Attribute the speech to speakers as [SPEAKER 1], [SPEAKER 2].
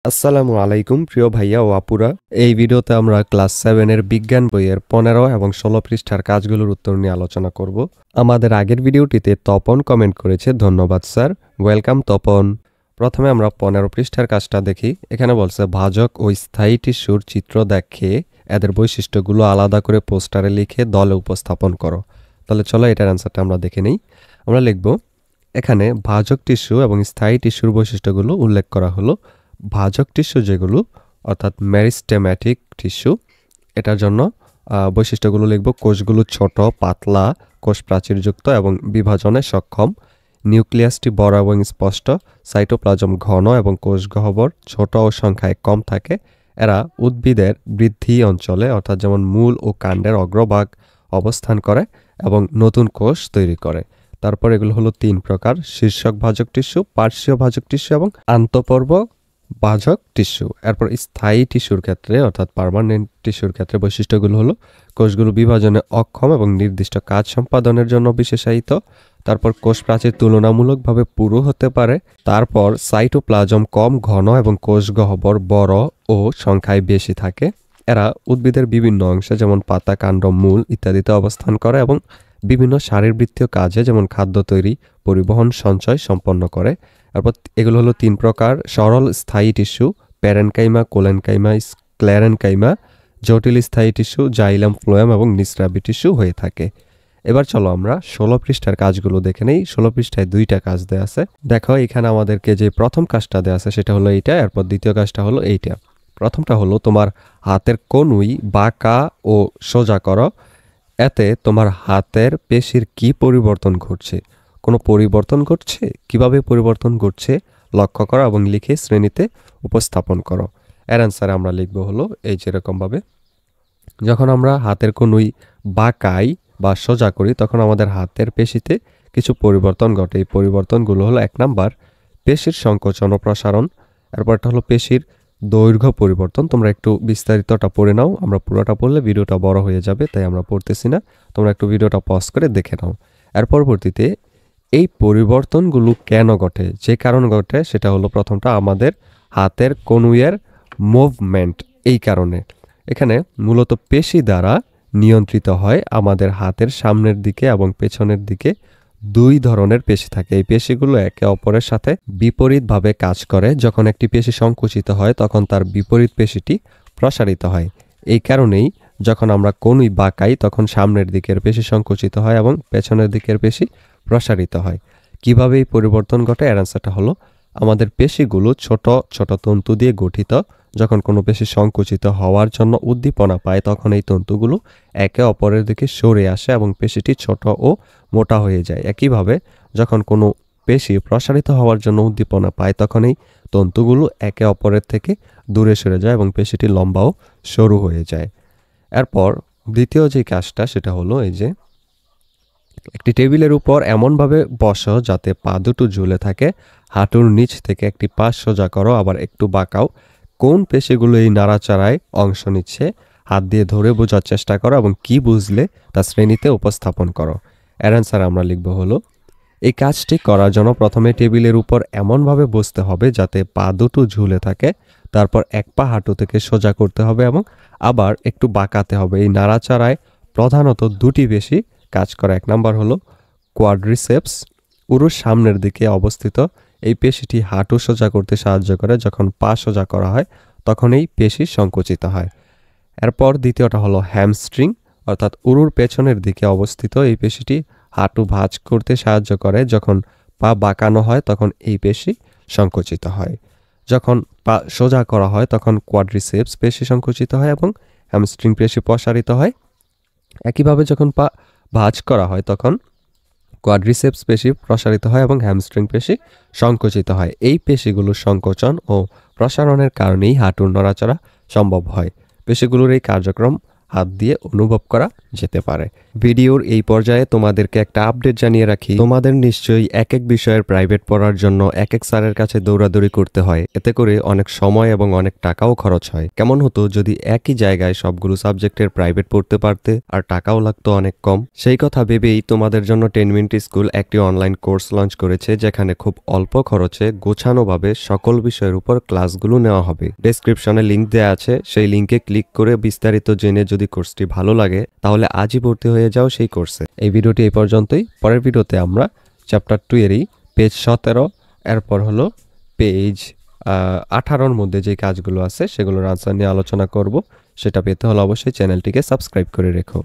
[SPEAKER 1] আসসালামু আলাইকুম প্রিয় ভাইয়া ও আপুরা। এই ভিডিওতে আমরা ক্লাস 7 এর বিজ্ঞান বইয়ের 15 এবং 16 পৃষ্ঠার কাজগুলোর উত্তর নিয়ে আলোচনা করব। আমাদের আগের ভিডিওটিতে তপন কমেন্ট করেছে, ধন্যবাদ স্যার। ওয়েলকাম তপন। প্রথমে আমরা 15 পৃষ্ঠার কাজটা দেখি। এখানে বলছে ভাজক ও স্থায়ী টিস্যুর চিত্র দেখে এদের বৈশিষ্ট্যগুলো আলাদা করে পোস্টারে লিখে দলে উপস্থাপন করো। তাহলে চলো এটার অ্যান্সারটা আমরা দেখে নিই। আমরা লিখব, এখানে ভাজক টিস্যু এবং স্থায়ী টিস্যুর বৈশিষ্ট্যগুলো উল্লেখ করা হলো। ভাজক টিস্যু যেগুলো অর্থাৎ মেরিস্টেম্যাটিক টিস্যু, এটার জন্য বৈশিষ্ট্যগুলো লিখব। কোষগুলো ছোট, পাতলা, কোষ প্রাচীরযুক্ত এবং বিভাজনে সক্ষম। নিউক্লিয়াসটি বড় এবং স্পষ্ট। সাইটোপ্লাজম ঘন এবং কোষ গহ্বর ছোট ও সংখ্যায় কম থাকে। এরা উদ্ভিদের বৃদ্ধি অঞ্চলে অর্থাৎ যেমন মূল ও কাণ্ডের অগ্রভাগ অবস্থান করে এবং নতুন কোষ তৈরি করে। তারপর এগুলো হলো 3 প্রকার: শীর্ষক ভাজক টিস্যু, পার্শ্বীয় ভাজক টিস্যু এবং আন্তঃপর্ব ভাজক টিস্যু। এরপর স্থায়ী টিস্যুর ক্ষেত্রে অর্থাৎ পার্মানেন্ট টিস্যুর ক্ষেত্রে বৈশিষ্ট্যগুলো হলো কোষগুলো বিভাজনে অক্ষম এবং নির্দিষ্ট কাজ সম্পাদনের জন্য বিশেষায়িত। তারপর কোষ প্রাচীর তুলনামূলকভাবে পুরু হতে পারে। তারপর সাইটোপ্লাজম কম ঘন এবং কোষ গহ্বর বড় ও সংখ্যায় বেশি থাকে। এরা উদ্ভিদের বিভিন্ন অংশে যেমন পাতা, কাণ্ড, মূল ইত্যাদিতে অবস্থান করে এবং বিভিন্ন শারীরবৃত্তীয় কাজে যেমন খাদ্য তৈরি, পরিবহন, সঞ্চয় সম্পন্ন করে। তারপর এগুলো হলো 3 প্রকার: সরল স্থায়ী টিস্যু, প্যারেনকাইমা, কোলেনকাইমা, স্ক্লেরেনকাইমা। জটিল স্থায়ী টিস্যু জাইলাম, ফ্লোয়েম এবং নিঃস্রাবী টিস্যু হয়ে থাকে। এবার চলো আমরা 16 পৃষ্ঠার কাজগুলো দেখে নেই। 16 পৃষ্ঠায় 2টা কাজ দেওয়া আছে। দেখো এখানে আমাদেরকে যে প্রথম কাজটা দেওয়া আছে সেটা হলো এইটা, এরপর দ্বিতীয় কাজটা হলো এইটা। প্রথমটা হলো তোমার হাতের কনুই বাঁকা ও সোজা করো। এতে তোমার হাতের পেশির কি পরিবর্তন ঘটছে? কোনো পরিবর্তন ঘটছে? কিভাবে পরিবর্তন ঘটছে লক্ষ্য করো এবং লিখে শ্রেণীতে উপস্থাপন করো। এর অ্যান্সার আমরা লিখব হলো এই যেরকমভাবে, যখন আমরা হাতের কনুই বাঁকাই বা সোজা করি তখন আমাদের হাতের পেশিতে কিছু পরিবর্তন ঘটে। এই পরিবর্তনগুলো হলো 1 নাম্বার পেশির সংকোচন ও প্রসারণ। এরপরটা হলো পেশির দৈর্ঘ্য পরিবর্তন। তোমরা একটু বিস্তারিতটা পড়ে নাও, আমরা পুরোটা পড়লে ভিডিওটা বড় হয়ে যাবে, তাই আমরা পড়তেছি না। তোমরা একটু ভিডিওটা পজ করে দেখে নাও। এর পরবর্তীতে এই পরিবর্তনগুলো কেন ঘটে, যে কারণ ঘটে সেটা হলো প্রথমটা আমাদের হাতের কনুইয়ের মুভমেন্ট। এই কারণে এখানে মূলত পেশি দ্বারা নিয়ন্ত্রিত হয়। আমাদের হাতের সামনের দিকে এবং পেছনের দিকে 2 ধরনের পেশি থাকে। এই পেশিগুলো একে অপরের সাথে বিপরীতভাবে কাজ করে। যখন একটি পেশি সংকুচিত হয় তখন তার বিপরীত পেশিটি প্রসারিত হয়। এই কারণেই যখন আমরা কনুই বাঁকাই তখন সামনের দিকের পেশি সংকুচিত হয় এবং পেছনের দিকের পেশি প্রসারিত হয়। কিভাবে এই পরিবর্তন ঘটে? এর অ্যান্সারটা হলো আমাদের পেশিগুলো ছোট ছোট তন্তু দিয়ে গঠিত। যখন কোনো পেশি সংকুচিত হওয়ার জন্য উদ্দীপনা পায় তখন এই তন্তুগুলো একে অপরের দিকে সরে আসে এবং পেশিটি ছোট ও মোটা হয়ে যায়। একইভাবে যখন কোনো পেশি প্রসারিত হওয়ার জন্য উদ্দীপনা পায় তখন এই তন্তুগুলো একে অপরের থেকে দূরে সরে যায় এবং পেশিটি লম্বা ও সরু হয়ে যায়। এরপর দ্বিতীয় যে কাজটা সেটা হলো এই যে, একটি টেবিলের উপর এমনভাবে বসো যাতে পা দুটো ঝুলে থাকে। হাঁটুর নিচ থেকে একটি পা সোজা করো, আবার একটু বাঁকাও। কোন পেশিগুলো এই নাড়াচাড়ায় অংশ নিচ্ছে হাত দিয়ে ধরে বোঝার চেষ্টা করো এবং কি বুঝলে তা শ্রেণীতে উপস্থাপন করো। এর অ্যান্সার আমরা লিখব হলো, এই কাজটি করার জন্য প্রথমে টেবিলের উপর এমনভাবে বসতে হবে যাতে পা দুটো ঝুলে থাকে। তারপর এক পা হাঁটু থেকে সোজা করতে হবে এবং আবার একটু বাঁকাতে হবে। এই নাড়াচাড়ায় প্রধানত 2টি পেশি কাজ করে। 1 নাম্বার হলো কোয়াড্রিসেপস, উরুর সামনের দিকে অবস্থিত। এই পেশিটি হাঁটু সোজা করতে সাহায্য করে। যখন পা সোজা করা হয় তখন এই পেশি সংকুচিত হয়। এরপর দ্বিতীয়টা হলো হ্যামস্ট্রিং, অর্থাৎ উরুর পেছনের দিকে অবস্থিত। এই পেশিটি হাঁটু ভাঁজ করতে সাহায্য করে। যখন পা বাঁকানো হয় তখন এই পেশি সংকুচিত হয়। যখন পা সোজা করা হয় তখন কোয়াড্রিসেপস পেশি সংকুচিত হয় এবং হ্যামস্ট্রিং পেশি প্রসারিত হয়। একইভাবে যখন পা ভাঁজ করা হয় তখন কোয়াড্রিসেপস পেশি প্রসারিত হয় এবং হ্যামস্ট্রিং পেশি সংকুচিত হয়। এই পেশিগুলোর সংকোচন ও প্রসারণের কারণেই হাঁটুর নড়াচড়া সম্ভব হয়। পেশিগুলোর এই কার্যক্রম হাত দিয়ে অনুভব করা যেতে পারে। ভিডিওর এই পর্যায়ে তোমাদেরকে একটা আপডেট জানিয়ে রাখি, তোমাদের নিশ্চয়ই এক এক বিষয়ের প্রাইভেট পড়ার জন্য এক এক স্যারের কাছে দৌড়াদৌড়ি করতে হয়, এতে করে অনেক সময় এবং অনেক টাকাও খরচ হয়। কেমন হতো যদি একই জায়গায় সবগুলো সাবজেক্টের প্রাইভেট পড়তে পারতে আর টাকাও লাগতো অনেক কম। সেই কথা ভেবেই তোমাদের জন্য 10 মিনিট স্কুল একটি অনলাইন কোর্স লঞ্চ করেছে, যেখানে খুব অল্প খরচে গোছানোভাবে সকল বিষয়ের উপর ক্লাসগুলো নেওয়া হবে। ডেসক্রিপশনে লিংক দেওয়া আছে, সেই লিংকে ক্লিক করে বিস্তারিত জেনে যদি কোর্সটি ভালো লাগে তাহলে আজই ভর্তি হয়ে যাও সেই কোর্সে। এই ভিডিওটি এই পর্যন্তই। পরের ভিডিওতে আমরা চ্যাপ্টার 2 এরই পেজ 17 এরপর হলো পেজ 18-র মধ্যে যে কাজগুলো আছে সেগুলোর আনসার নিয়ে আলোচনা করব। সেটা পেতে হলে অবশ্যই চ্যানেলটিকে সাবস্ক্রাইব করে রেখো।